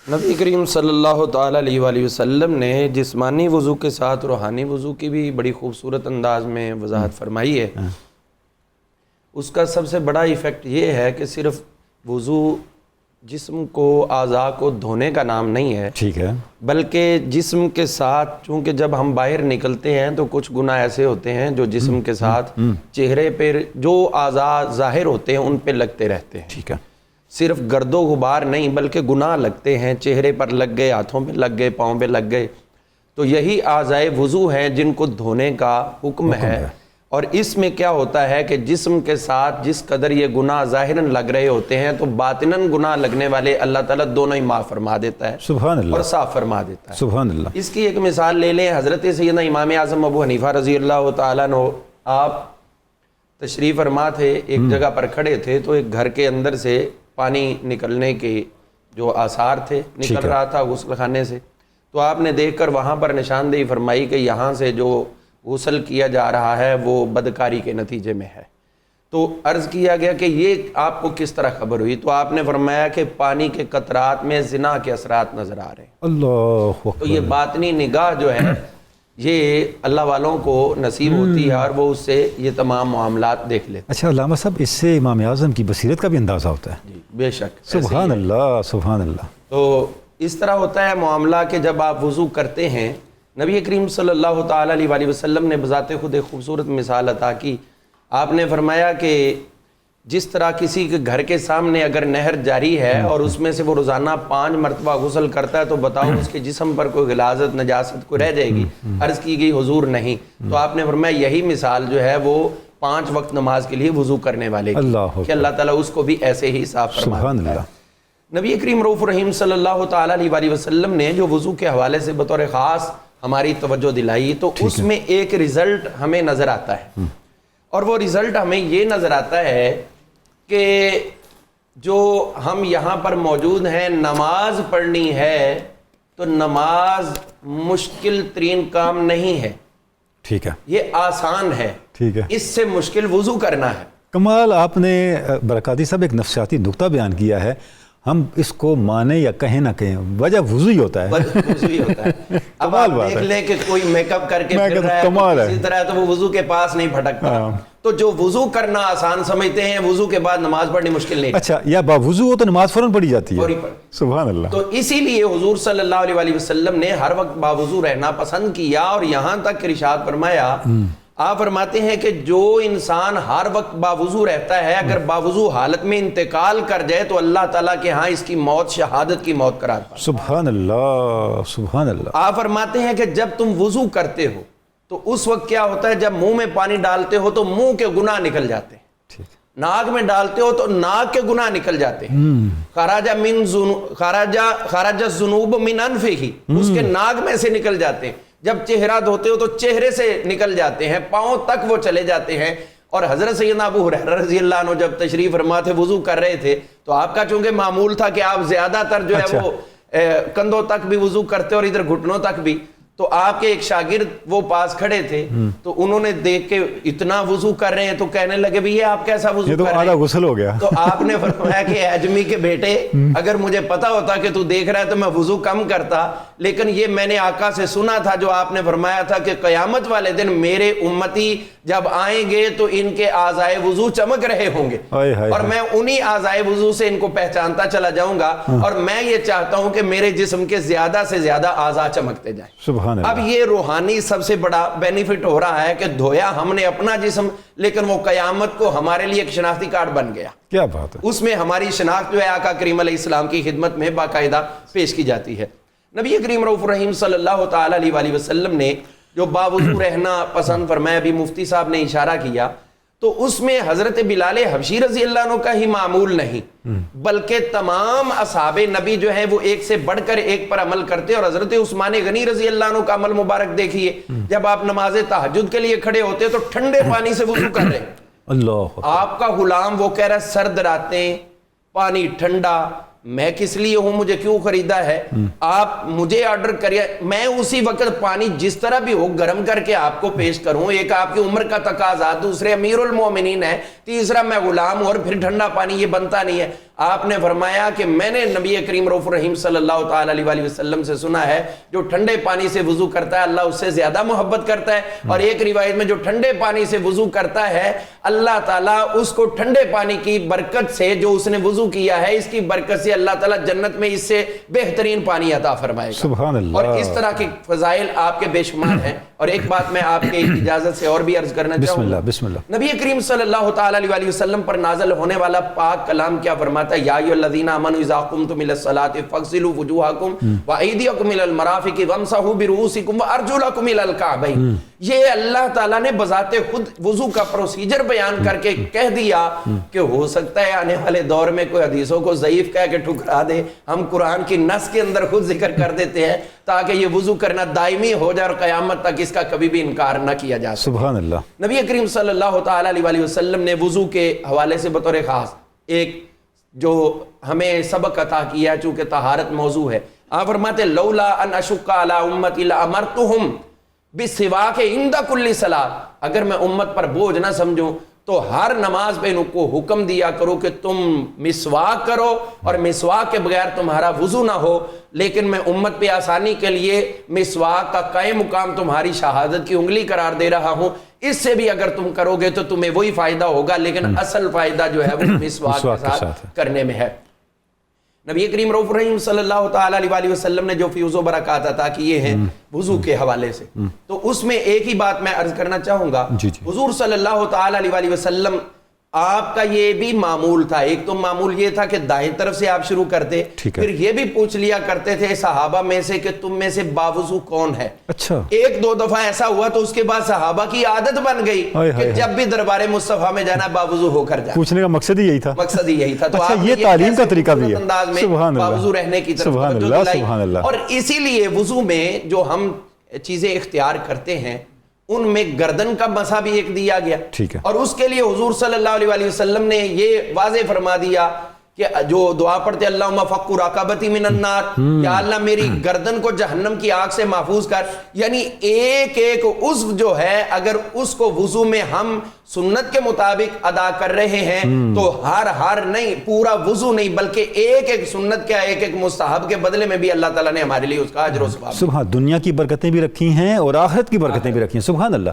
نبی کریم صلی اللہ تعالیٰ علیہ وآلہ وسلم نے جسمانی وضو کے ساتھ روحانی وضو کی بھی بڑی خوبصورت انداز میں وضاحت فرمائی ہے۔ اس کا سب سے بڑا ایفیکٹ یہ ہے کہ صرف وضو جسم کو اعضاء کو دھونے کا نام نہیں ہے، ٹھیک ہے، بلکہ جسم کے ساتھ، چونکہ جب ہم باہر نکلتے ہیں تو کچھ گناہ ایسے ہوتے ہیں جو جسم کے ساتھ چہرے پہ جو اعضاء ظاہر ہوتے ہیں ان پہ لگتے رہتے ہیں۔ ٹھیک ہے، صرف گرد و غبار نہیں بلکہ گناہ لگتے ہیں، چہرے پر لگ گئے، ہاتھوں پہ لگ گئے، پاؤں پہ لگ گئے، تو یہی اعضائے وضو ہیں جن کو دھونے کا حکم ہے۔ اور اس میں کیا ہوتا ہے کہ جسم کے ساتھ جس قدر یہ گناہ ظاہراً لگ رہے ہوتے ہیں تو باطناً گناہ لگنے والے اللہ تعالیٰ دونوں ہی معاف فرما دیتا ہے، سبحان اللہ، اور صاف فرما دیتا ہے۔ سبحان اللہ۔ اس کی ایک مثال لے لیں، حضرت سیدنا امام اعظم ابو حنیفہ رضی اللہ تعالیٰ عنہ، آپ تشریف فرما تھے، ایک جگہ پر کھڑے تھے تو ایک گھر کے اندر سے پانی نکلنے کے جو آثار تھے، نکل رہا تھا غسل خانے سے، تو آپ نے دیکھ کر وہاں پر نشاندہی فرمائی کہ یہاں سے جو غسل کیا جا رہا ہے وہ بدکاری کے نتیجے میں ہے۔ تو عرض کیا گیا کہ یہ آپ کو کس طرح خبر ہوئی؟ تو آپ نے فرمایا کہ پانی کے قطرات میں زنا کے اثرات نظر آ رہے ہیں۔ اللہ تو یہ باطنی نگاہ جو ہے یہ اللہ والوں کو نصیب ہوتی ہے اور وہ اس سے یہ تمام معاملات دیکھ لیتے ہیں۔ اچھا علامہ صاحب، اس سے امام اعظم کی بصیرت کا بھی اندازہ ہوتا ہے؟ جی بے شک، سبحان اللہ، سبحان اللہ۔ تو اس طرح ہوتا ہے معاملہ کہ جب آپ وضو کرتے ہیں، نبی کریم صلی اللہ تعالیٰ علیہ وآلہ وسلم نے بذات خود ایک خوبصورت مثال عطا کی۔ آپ نے فرمایا کہ جس طرح کسی کے گھر کے سامنے اگر نہر جاری ہے اور اس میں سے وہ روزانہ 5 مرتبہ غسل کرتا ہے تو بتاؤ اس کے جسم پر کوئی غلاظت نجاست کو رہ جائے گی؟ عرض کی گئی حضور نہیں۔ تو آپ نے فرمایا یہی مثال جو ہے وہ 5 وقت نماز کے لیے وضو کرنے والے کی، کہ اللہ تعالیٰ اس کو بھی ایسے ہی صاف فرما دیتا ہے۔ نبی کریم رؤوف رحیم صلی اللہ تعالیٰ علیہ وآلہ وسلم نے جو وضو کے حوالے سے بطور خاص ہماری توجہ دلائی تو اس میں ایک رزلٹ ہمیں نظر آتا ہے، اور وہ رزلٹ ہمیں یہ نظر آتا ہے کہ جو ہم یہاں پر موجود ہیں، نماز پڑھنی ہے تو نماز مشکل ترین کام نہیں ہے، ٹھیک ہے، یہ آسان ہے، ٹھیک ہے، اس سے مشکل وضو کرنا ہے۔ کمال، آپ نے برکاتی صاحب ایک نفسیاتی نقطہ بیان کیا ہے، ہم اس کو مانیں یا کہیں نہ کہیں وجہ وضو ہی ہوتا ہے۔ وضو ہی ہوتا ہے۔ اب آپ دیکھ لیں کہ کوئی میک اپ کر کے پھر رہا ہے اسی طرح تو وہ وضو کے پاس نہیں بھٹکتا۔ تو جو وضو کرنا آسان سمجھتے ہیں وضو کے بعد نماز پڑھنی مشکل نہیں۔ اچھا، یا باوضو ہو تو نماز فوراً پڑھی جاتی ہے؟ سبحان اللہ۔ تو اسی لیے حضور صلی اللہ علیہ وآلہ وسلم نے ہر وقت باوضو رہنا پسند کیا، اور یہاں تک ارشاد فرمایا، آپ فرماتے ہیں کہ جو انسان ہر وقت باوضو رہتا ہے اگر باوضو حالت میں انتقال کر جائے تو اللہ تعالیٰ کے ہاں اس کی موت شہادت کی موت قرار پاتا ہے۔ سبحان اللہ، سبحان اللہ۔ آپ فرماتے ہیں کہ جب تم وضو کرتے ہو تو اس وقت کیا ہوتا ہے، جب منہ میں پانی ڈالتے ہو تو منہ کے گناہ نکل جاتے ہیں، ناک میں ڈالتے ہو تو ناک کے گناہ نکل جاتے ہیں۔ خرج الذنوب من انفہ، اس کے ناک میں سے نکل جاتے ہیں۔ جب چہرہ دھوتے ہو تو چہرے سے نکل جاتے ہیں، پاؤں تک وہ چلے جاتے ہیں۔ اور حضرت سیدنا ابو ہریرہ رضی اللہ عنہ جب تشریف فرما تھے، وضو کر رہے تھے، تو آپ کا چونکہ معمول تھا کہ آپ زیادہ تر جو ہے وہ کندھوں تک بھی وضو کرتے اور ادھر گھٹنوں تک بھی، تو آپ کے ایک شاگرد وہ پاس کھڑے تھے، تو انہوں نے دیکھ کے اتنا وضو کر رہے ہیں تو کہنے لگے بھی یہ آپ کیسا وضو کر رہے ہیں؟ غسل ہو گیا۔ تو آپ نے فرمایا کہ اجمی کے بیٹے، اگر مجھے پتا ہوتا کہ تو دیکھ رہا ہے تو میں وضو کم کرتا، لیکن یہ میں نے آقا سے سنا تھا جو آپ نے فرمایا تھا کہ قیامت والے دن میرے امتی جب آئیں گے تو ان کے اعضائے وضو چمک رہے ہوں گے، اور میں انہی اعضائے وضو سے ان کو پہچانتا چلا جاؤں گا، اور میں یہ چاہتا ہوں کہ میرے جسم کے زیادہ سے زیادہ اعضاء چمکتے جائیں۔ اب یہ روحانی سب سے بڑا بینیفٹ ہو رہا ہے کہ دھویا ہم نے اپنا جسم، لیکن وہ قیامت کو ہمارے لیے ایک شناختی کارڈ بن گیا۔ کیا بات ہے! اس میں ہماری شناخت جو ہے آقا کریم علیہ السلام کی خدمت میں باقاعدہ پیش کی جاتی ہے۔ نبی کریم رؤوف رحیم صلی اللہ تعالیٰ علیہ وآلہ وسلم نے جو باوضو رہنا پسند فرمایا، ابھی مفتی صاحب نے اشارہ کیا، تو اس میں حضرت بلال حبشی رضی اللہ عنہ کا ہی معمول نہیں بلکہ تمام اصحاب نبی جو ہیں وہ ایک سے بڑھ کر ایک پر عمل کرتے، اور حضرت عثمان غنی رضی اللہ عنہ کا عمل مبارک دیکھیے، جب آپ نماز تہجد کے لیے کھڑے ہوتے تو ٹھنڈے پانی سے وضو کر رہے ہیں۔ اللہ، آپ کا غلام وہ کہہ رہا ہے سرد راتیں، پانی ٹھنڈا، میں کس لیے ہوں، مجھے کیوں خریدا ہے، آپ مجھے آرڈر کریے، میں اسی وقت پانی جس طرح بھی ہو گرم کر کے آپ کو پیش کروں۔ ایک آپ کی عمر کا تقاضا، دوسرے امیر المومنین ہے، تیسرا میں غلام ہوں، اور پھر ٹھنڈا پانی یہ بنتا نہیں ہے۔ آپ نے فرمایا کہ میں نے نبی کریم رؤوف الرحیم صلی اللہ تعالی علیہ وسلم سے سنا ہے جو ٹھنڈے پانی سے وضو کرتا ہے اللہ اس سے زیادہ محبت کرتا ہے، اور ایک روایت میں جو ٹھنڈے پانی سے وضو کرتا ہے اللہ تعالیٰ اس کو ٹھنڈے پانی کی برکت سے جو اس نے وضو کیا ہے اس کی برکت سے اللہ تعالیٰ جنت میں اس سے بہترین پانی عطا فرمائے گا۔ سبحان اللہ۔ اور اس طرح کی فضائل آپ کے بے شمار ہیں۔ اور ایک بات میں آپ کی اجازت سے اور بھی عرض کرنا چاہوں گا، بسم اللہ۔ نبی کریم صلی اللہ تعالی علیہ وسلم پر نازل ہونے والا پاک کلام کیا فرماتا ہے؟ یا ایھا الذین آمنوا اذا قمتم الی الصلاۃ فاغسلوا وجوہکم وایدیکم الی المرافق وامسحوا برؤوسکم وارجلکم الی الکعبین۔ یہ اللہ تعالیٰ نے بذات خود وضو کا پروسیجر بیان کر کے کہہ دیا کہ ہو سکتا ہے آنے والے دور میں کوئی حدیثوں کو ضعیف کہہ کے ٹھکرا دے، ہم قرآن کی نص کے اندر خود ذکر کر دیتے ہیں تاکہ یہ وضو کرنا دائمی ہو جائے اور قیامت تک اس کا کبھی بھی انکار نہ کیا جا سکے۔ سبحان اللہ۔ نبی کریم صلی اللہ تعالی علیہ وسلم نے وضو کے حوالے سے بطور خاص ایک جو ہمیں سبق عطا کیا چونکہ طہارت موضوع ہے، آپ فرماتے لولا ان اشق علی امتی لامرتہم بالسواک عند کل صلاۃ، اگر میں امت پر بوجھ نہ سمجھوں تو ہر نماز پہ ان کو حکم دیا کرو کہ تم مسواک کرو اور مسواک کے بغیر تمہارا وضو نہ ہو، لیکن میں امت پہ آسانی کے لیے مسواک کا قائم مقام تمہاری شہادت کی انگلی قرار دے رہا ہوں، اس سے بھی اگر تم کرو گے تو تمہیں وہی فائدہ ہوگا، لیکن اصل فائدہ جو ہے وہ مسواک کے ساتھ کرنے میں ہے۔ نبی کریم رؤوف الرحیم صلی اللہ تعالی علیہ وسلم نے جو فیوز و برکات عطا کیے ہیں وضو کے حوالے سے، تو اس میں ایک ہی بات میں عرض کرنا چاہوں گا، حضور صلی اللہ تعالی علیہ وسلم آپ کا یہ بھی معمول تھا، ایک تو معمول یہ تھا کہ دائیں طرف سے آپ شروع کرتے، پھر یہ بھی پوچھ لیا کرتے تھے صحابہ میں سے کہ تم میں سے باوضو کون ہے۔ اچھا، ایک دو دفعہ ایسا ہوا تو اس کے بعد صحابہ کی عادت بن گئی کہ جب بھی دربار مصطفیٰ میں جانا باوضو ہو کر جانا۔ پوچھنے کا مقصد ہی یہی تھا، مقصد ہی یہی تھا۔ تو اچھا، یہ تعلیم کا طریقہ بھی ہے، سبحان اللہ، باوضو رہنے کی طرف توجہ دلائی۔ اور اسی لیے وضو میں جو ہم چیزیں اختیار کرتے ہیں ان میں گردن کا مسح بھی ایک دیا گیا، اور اس کے لیے حضور صلی اللہ علیہ وسلم نے یہ واضح فرما دیا کہ جو دعا پڑھتے اللہم فک رقبتی من النار، یا اللہ میری گردن کو جہنم کی آگ سے محفوظ کر، یعنی ایک ایک عضو جو ہے اگر اس کو وضو میں ہم سنت کے مطابق ادا کر رہے ہیں تو ہر نہیں، پورا وضو نہیں بلکہ ایک ایک سنت کا ایک ایک مستحب کے بدلے میں بھی اللہ تعالیٰ نے ہمارے لیے اس کا اجر و ثواب۔ سبحان، دنیا کی برکتیں بھی رکھی ہیں اور آخرت کی برکتیں بھی رکھی ہیں، سبحان اللہ۔